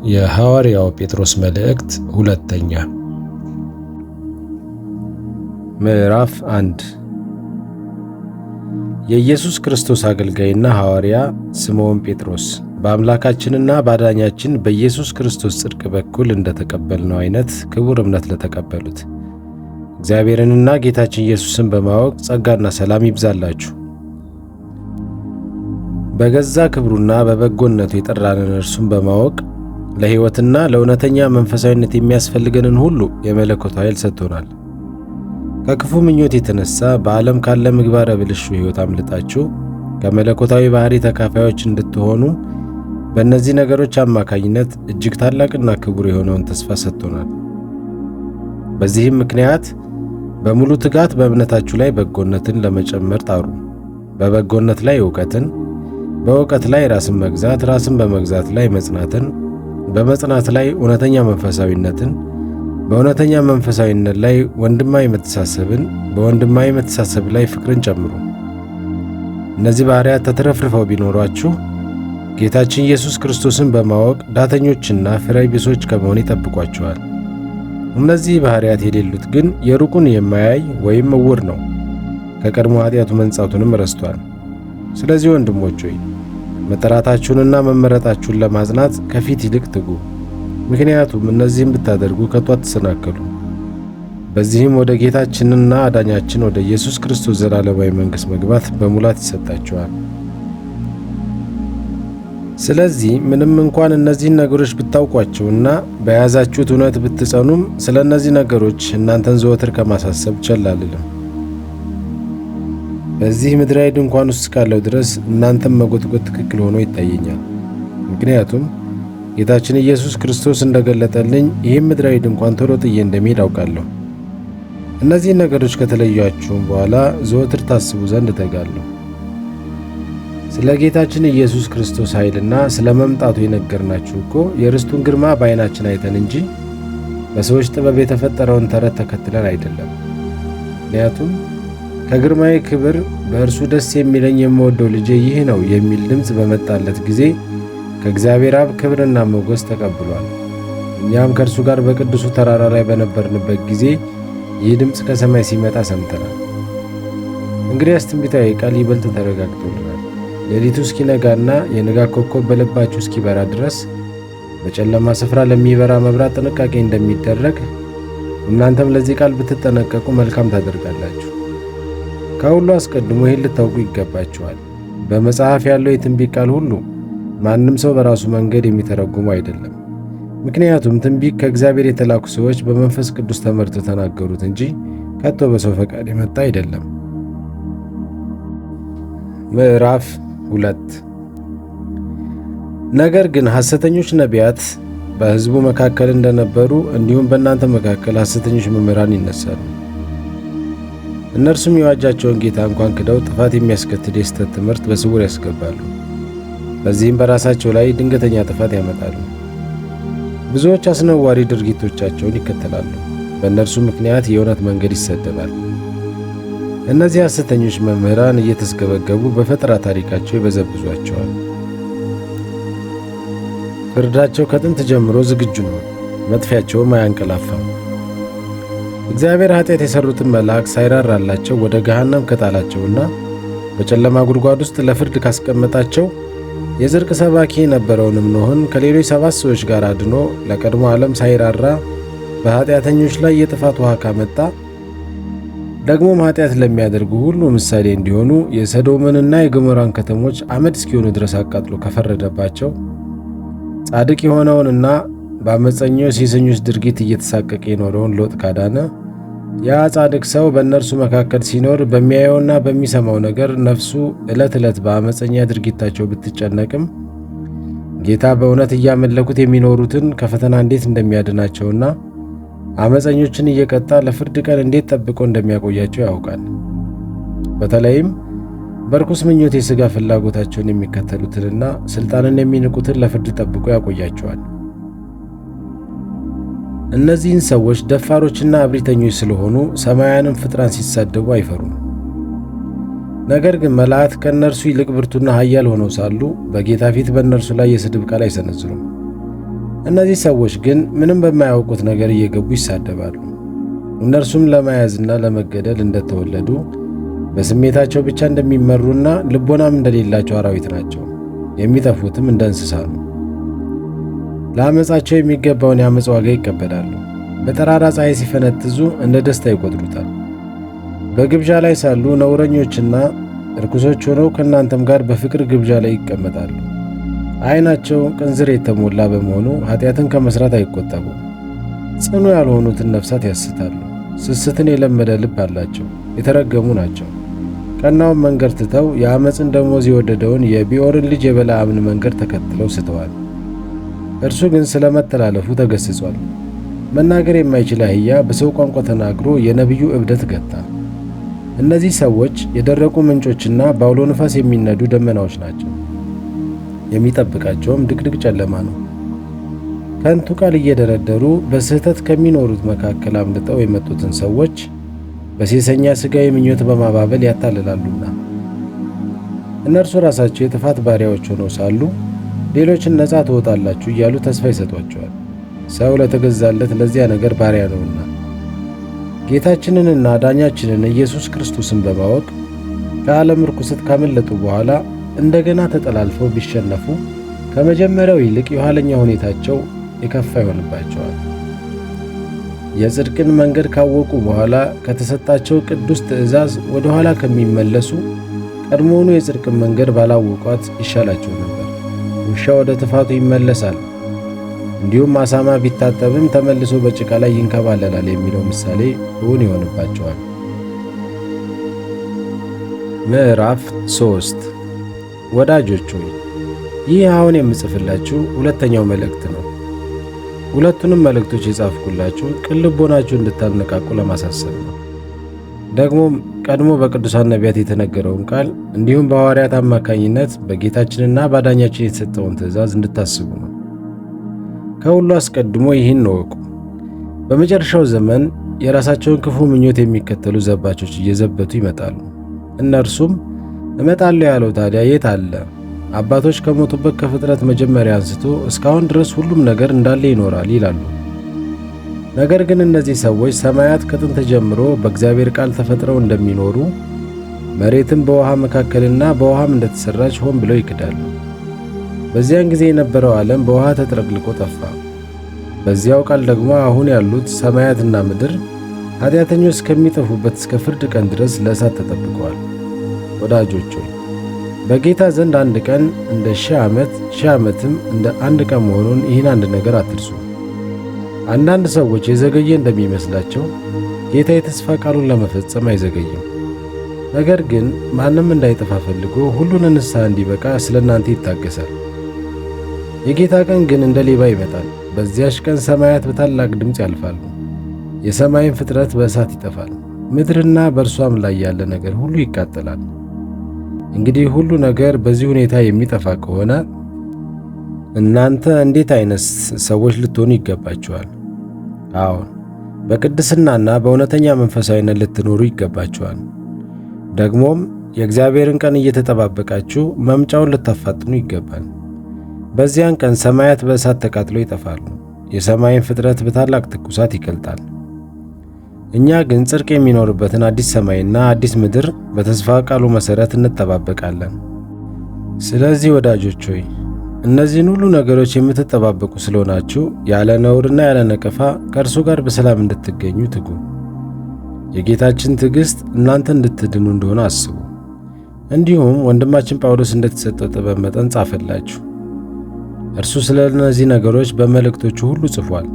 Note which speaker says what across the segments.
Speaker 1: የሐዋርያው ጴጥሮስ መልእክት ሁለተኛ ምዕራፍ 1 የኢየሱስ ክርስቶስ አገልጋይና ሐዋርያ ስምዖን ጴጥሮስ በአምላካችንና በአዳኛችን በኢየሱስ ክርስቶስ ጽድቅ በኩል እንደተቀበልነው አይነት ክቡር እምነት ለተቀበሉት እግዚአብሔርንና ጌታችን ኢየሱስን በማወቅ ጸጋና ሰላም ይብዛላችሁ። በገዛ ክብሩና በበጎነቱ የጠራንን እርሱን በማወቅ ለሕይወትና ለእውነተኛ መንፈሳዊነት የሚያስፈልገንን ሁሉ የመለኮት ኃይል ሰጥቶናል። ከክፉ ምኞት የተነሳ በዓለም ካለ ምግባረ ብልሹ ሕይወት አምልጣችሁ ከመለኮታዊ ባሕሪ ተካፋዮች እንድትሆኑ በእነዚህ ነገሮች አማካኝነት እጅግ ታላቅና ክቡር የሆነውን ተስፋ ሰጥቶናል። በዚህም ምክንያት በሙሉ ትጋት በእምነታችሁ ላይ በጎነትን ለመጨመር ጣሩ። በበጎነት ላይ ዕውቀትን፣ በዕውቀት ላይ ራስን መግዛት፣ ራስን በመግዛት ላይ መጽናትን፣ በመጽናት ላይ እውነተኛ መንፈሳዊነትን፣ በእውነተኛ መንፈሳዊነት ላይ ወንድማዊ መተሳሰብን፣ በወንድማዊ መተሳሰብ ላይ ፍቅርን ጨምሩ። እነዚህ ባሕርያት ተትረፍርፈው ቢኖሯችሁ ጌታችን ኢየሱስ ክርስቶስን በማወቅ ዳተኞችና ፍሬ ቢሶች ከመሆን ይጠብቋችኋል። እነዚህ ባሕርያት የሌሉት ግን የሩቁን የማያይ ወይም ዕውር ነው፣ ከቀድሞ ኃጢአቱ መንጻቱንም ረስቷል። ስለዚህ ወንድሞች ሆይ መጠራታችሁንና መመረጣችሁን ለማጽናት ከፊት ይልቅ ትጉ። ምክንያቱም እነዚህም ብታደርጉ ከቶ አትሰናከሉ። በዚህም ወደ ጌታችንና አዳኛችን ወደ ኢየሱስ ክርስቶስ ዘላለማዊ መንግሥት መግባት በሙላት ይሰጣችኋል። ስለዚህ ምንም እንኳን እነዚህን ነገሮች ብታውቋቸውና በያዛችሁት እውነት ብትጸኑም ስለ እነዚህ ነገሮች እናንተን ዘወትር ከማሳሰብ ቸል አልልም። በዚህ ምድራዊ ድንኳን ውስጥ ካለው ድረስ እናንተም መጎትጎት ትክክል ሆኖ ይታየኛል። ምክንያቱም ጌታችን ኢየሱስ ክርስቶስ እንደገለጠልኝ ይህም ምድራዊ ድንኳን ቶሎ ጥዬ እንደሚሄድ አውቃለሁ። እነዚህን ነገሮች ከተለያችሁም በኋላ ዘወትር ታስቡ ዘንድ እተጋለሁ። ስለ ጌታችን ኢየሱስ ክርስቶስ ኃይልና ስለ መምጣቱ የነገርናችሁ እኮ የርስቱን ግርማ በዓይናችን አይተን እንጂ በሰዎች ጥበብ የተፈጠረውን ተረት ተከትለን አይደለም። ምክንያቱም ከግርማዊ ክብር በእርሱ ደስ የሚለኝ የምወደው ልጄ ይህ ነው የሚል ድምፅ በመጣለት ጊዜ ከእግዚአብሔር አብ ክብርና ሞገስ ተቀብሏል። እኛም ከእርሱ ጋር በቅዱሱ ተራራ ላይ በነበርንበት ጊዜ ይህ ድምፅ ከሰማይ ሲመጣ ሰምተናል። እንግዲያስ ትንቢታዊ ቃል ይበልጥ ተረጋግጦልናል። ሌሊቱ እስኪነጋና የንጋት ኮከብ በልባችሁ እስኪበራ ድረስ በጨለማ ስፍራ ለሚበራ መብራት ጥንቃቄ እንደሚደረግ እናንተም ለዚህ ቃል ብትጠነቀቁ መልካም ታደርጋላችሁ። ከሁሉ አስቀድሞ ይህን ልታውቁ ይገባችኋል። በመጽሐፍ ያለው የትንቢት ቃል ሁሉ ማንም ሰው በራሱ መንገድ የሚተረጉሙ አይደለም። ምክንያቱም ትንቢት ከእግዚአብሔር የተላኩ ሰዎች በመንፈስ ቅዱስ ተመርተው ተናገሩት እንጂ ከቶ በሰው ፈቃድ የመጣ አይደለም። ምዕራፍ 2 ነገር ግን ሐሰተኞች ነቢያት በሕዝቡ መካከል እንደነበሩ እንዲሁም በእናንተ መካከል ሐሰተኞች መምህራን ይነሳሉ። እነርሱም የዋጃቸውን ጌታ እንኳን ክደው ጥፋት የሚያስከትል የስተት ትምህርት በስውር ያስገባሉ። በዚህም በራሳቸው ላይ ድንገተኛ ጥፋት ያመጣሉ። ብዙዎች አስነዋሪ ድርጊቶቻቸውን ይከተላሉ። በእነርሱ ምክንያት የእውነት መንገድ ይሰደባል። እነዚህ ሐሰተኞች መምህራን እየተስገበገቡ በፈጠራ ታሪካቸው ይበዘብዟቸዋል። ፍርዳቸው ከጥንት ጀምሮ ዝግጁ ነው፣ መጥፊያቸውም አያንቀላፋም። እግዚአብሔር ኃጢአት የሠሩትን መልአክ ሳይራራላቸው ወደ ገሃነም ከጣላቸውና በጨለማ ጉድጓድ ውስጥ ለፍርድ ካስቀመጣቸው የጽድቅ ሰባኪ የነበረውንም ኖኅን ከሌሎች 7 ሰዎች ጋር አድኖ ለቀድሞ ዓለም ሳይራራ በኃጢአተኞች ላይ የጥፋት ውሃ ካመጣ ደግሞም ኃጢአት ለሚያደርጉ ሁሉ ምሳሌ እንዲሆኑ የሰዶምንና የገሞራን ከተሞች አመድ እስኪሆኑ ድረስ አቃጥሎ ከፈረደባቸው ጻድቅ የሆነውንና በአመፀኞች ሴሰኞች ድርጊት እየተሳቀቀ የኖረውን ሎጥ ካዳነ ያ ጻድቅ ሰው በእነርሱ መካከል ሲኖር በሚያየውና በሚሰማው ነገር ነፍሱ ዕለት ዕለት በአመፀኛ ድርጊታቸው ብትጨነቅም ጌታ በእውነት እያመለኩት የሚኖሩትን ከፈተና እንዴት እንደሚያድናቸውና አመፀኞችን እየቀጣ ለፍርድ ቀን እንዴት ጠብቆ እንደሚያቆያቸው ያውቃል። በተለይም በርኩስ ምኞት የሥጋ ፍላጎታቸውን የሚከተሉትንና ሥልጣንን የሚንቁትን ለፍርድ ጠብቆ ያቆያቸዋል። እነዚህን ሰዎች ደፋሮችና እብሪተኞች ስለሆኑ ሰማያንም ፍጥራን ሲሳደቡ አይፈሩም። ነገር ግን መላእክት ከእነርሱ ይልቅ ብርቱና ኃያል ሆነው ሳሉ በጌታ ፊት በእነርሱ ላይ የስድብ ቃል አይሰነዝሩም። እነዚህ ሰዎች ግን ምንም በማያውቁት ነገር እየገቡ ይሳደባሉ። እነርሱም ለመያዝና ለመገደል እንደተወለዱ በስሜታቸው ብቻ እንደሚመሩና ልቦናም እንደሌላቸው አራዊት ናቸው። የሚጠፉትም እንደ እንስሳ ነው። ለአመፃቸው የሚገባውን የአመፅ ዋጋ ይቀበላሉ። በጠራራ ፀሐይ ሲፈነጥዙ እንደ ደስታ ይቆጥሩታል። በግብዣ ላይ ሳሉ ነውረኞችና ርኩሶች ሆነው ከእናንተም ጋር በፍቅር ግብዣ ላይ ይቀመጣሉ። ዓይናቸው ቅንዝር የተሞላ በመሆኑ ኃጢአትን ከመስራት አይቆጠቡም። ጽኑ ያልሆኑትን ነፍሳት ያስታሉ። ስስትን የለመደ ልብ አላቸው። የተረገሙ ናቸው። ቀናውን መንገድ ትተው የአመፅን ደሞዝ የወደደውን የቢዖርን ልጅ የበለዓምን መንገድ ተከትለው ስተዋል። እርሱ ግን ስለ መተላለፉ ተገስጿል። መናገር የማይችል አህያ በሰው ቋንቋ ተናግሮ የነቢዩ እብደት ገታ። እነዚህ ሰዎች የደረቁ ምንጮችና በአውሎ ነፋስ የሚነዱ ደመናዎች ናቸው። የሚጠብቃቸውም ድቅድቅ ጨለማ ነው። ከንቱ ቃል እየደረደሩ በስህተት ከሚኖሩት መካከል አምልጠው የመጡትን ሰዎች በሴሰኛ ሥጋዊ ምኞት በማባበል ያታልላሉና እነርሱ ራሳቸው የጥፋት ባሪያዎች ሆነው ሳሉ ሌሎችን ነፃ ትወጣላችሁ እያሉ ተስፋ ይሰጧቸዋል። ሰው ለተገዛለት ለዚያ ነገር ባሪያ ነውና። ጌታችንንና ዳኛችንን ኢየሱስ ክርስቶስን በማወቅ ከዓለም ርኩሰት ካመለጡ በኋላ እንደገና ተጠላልፈው ቢሸነፉ ከመጀመሪያው ይልቅ የኋለኛ ሁኔታቸው የከፋ ይሆንባቸዋል። የጽድቅን መንገድ ካወቁ በኋላ ከተሰጣቸው ቅዱስ ትእዛዝ ወደ ኋላ ከሚመለሱ ቀድሞውኑ የጽድቅን መንገድ ባላወቋት ይሻላቸው ነበር። ውሻ ወደ ትፋቱ ይመለሳል፣ እንዲሁም አሳማ ቢታጠብም ተመልሶ በጭቃ ላይ ይንከባለላል የሚለው ምሳሌ እውን ይሆንባቸዋል። ምዕራፍ 3 ወዳጆች ሆይ ይህ አሁን የምጽፍላችሁ ሁለተኛው መልእክት ነው። ሁለቱንም መልእክቶች የጻፍኩላችሁ ቅን ልቦናችሁ እንድታነቃቁ ለማሳሰብ ነው። ደግሞም ቀድሞ በቅዱሳን ነቢያት የተነገረውን ቃል እንዲሁም በሐዋርያት አማካኝነት በጌታችንና ባዳኛችን የተሰጠውን ትእዛዝ እንድታስቡ ነው። ከሁሉ አስቀድሞ ይህን እወቁ፣ በመጨረሻው ዘመን የራሳቸውን ክፉ ምኞት የሚከተሉ ዘባቾች እየዘበቱ ይመጣሉ። እነርሱም እመጣለሁ ያለው ታዲያ የት አለ? አባቶች ከሞቱበት ከፍጥረት መጀመሪያ አንስቶ እስካሁን ድረስ ሁሉም ነገር እንዳለ ይኖራል ይላሉ። ነገር ግን እነዚህ ሰዎች ሰማያት ከጥንት ጀምሮ በእግዚአብሔር ቃል ተፈጥረው እንደሚኖሩ መሬትም በውሃ መካከልና በውሃም እንደተሰራች ሆን ብለው ይክዳሉ። በዚያን ጊዜ የነበረው ዓለም በውሃ ተጥለቅልቆ ጠፋ። በዚያው ቃል ደግሞ አሁን ያሉት ሰማያትና ምድር ኃጢአተኞች እስከሚጠፉበት እስከ ፍርድ ቀን ድረስ ለእሳት ተጠብቀዋል። ወዳጆች ሆይ በጌታ ዘንድ አንድ ቀን እንደ 1000 ዓመት፣ 1000 ዓመትም እንደ አንድ ቀን መሆኑን ይህን አንድ ነገር አትርሱ። አንዳንድ ሰዎች የዘገየ እንደሚመስላቸው ጌታ የተስፋ ቃሉን ለመፈጸም አይዘገይም። ነገር ግን ማንም እንዳይጠፋ ፈልጎ ሁሉን ንስሐ እንዲበቃ ስለ እናንተ ይታገሳል። የጌታ ቀን ግን እንደ ሌባ ይመጣል። በዚያች ቀን ሰማያት በታላቅ ድምፅ ያልፋሉ፣ የሰማይን ፍጥረት በእሳት ይጠፋል፣ ምድርና በእርሷም ላይ ያለ ነገር ሁሉ ይቃጠላል። እንግዲህ ሁሉ ነገር በዚህ ሁኔታ የሚጠፋ ከሆነ እናንተ እንዴት አይነት ሰዎች ልትሆኑ ይገባችኋል? አዎን በቅድስናና በእውነተኛ መንፈሳዊነት ልትኖሩ ይገባችኋል። ደግሞም የእግዚአብሔርን ቀን እየተጠባበቃችሁ መምጫውን ልታፋጥኑ ይገባል። በዚያን ቀን ሰማያት በእሳት ተቃጥለው ይጠፋሉ፣ የሰማይን ፍጥረት በታላቅ ትኩሳት ይቀልጣል። እኛ ግን ጽድቅ የሚኖርበትን አዲስ ሰማይና አዲስ ምድር በተስፋ ቃሉ መሠረት እንጠባበቃለን። ስለዚህ ወዳጆች ሆይ እነዚህን ሁሉ ነገሮች የምትጠባበቁ ስለሆናችሁ ያለ ነውርና ያለ ነቀፋ ከእርሱ ጋር በሰላም እንድትገኙ ትጉ። የጌታችን ትዕግሥት እናንተ እንድትድኑ እንደሆነ አስቡ። እንዲሁም ወንድማችን ጳውሎስ እንደተሰጠው ጥበብ መጠን ጻፈላችሁ። እርሱ ስለ እነዚህ ነገሮች በመልእክቶቹ ሁሉ ጽፏል።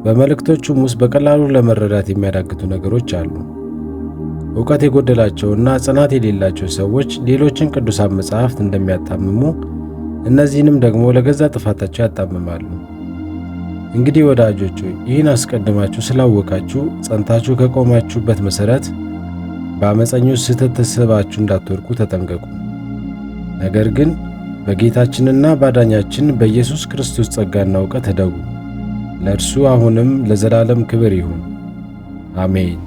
Speaker 1: በመልእክቶቹም ውስጥ በቀላሉ ለመረዳት የሚያዳግቱ ነገሮች አሉ። ዕውቀት የጎደላቸውና ጽናት የሌላቸው ሰዎች ሌሎችን ቅዱሳን መጻሕፍት እንደሚያጣምሙ እነዚህንም ደግሞ ለገዛ ጥፋታቸው ያጣምማሉ። እንግዲህ ወዳጆች ሆይ ይህን አስቀድማችሁ ስላወቃችሁ ጸንታችሁ ከቆማችሁበት መሠረት በአመፀኞች ስህተት ተስባችሁ እንዳትወድቁ ተጠንቀቁ። ነገር ግን በጌታችንና ባዳኛችን በኢየሱስ ክርስቶስ ጸጋና ዕውቀት እደጉ። ለእርሱ አሁንም ለዘላለም ክብር ይሁን፣ አሜን።